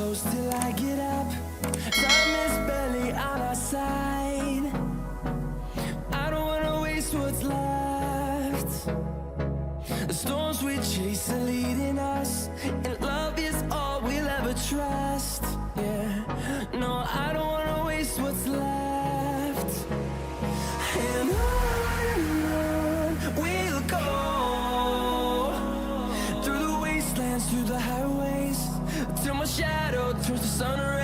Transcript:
close till I get up. Time is barely on our side. I don't wanna waste what's left. The storms we chase are leading us, and love is all we'll ever trust. Yeah, no, I don't wanna waste what's left. And on we'll go, through the wastelands, through the highways, till my shadow turns to sun rays.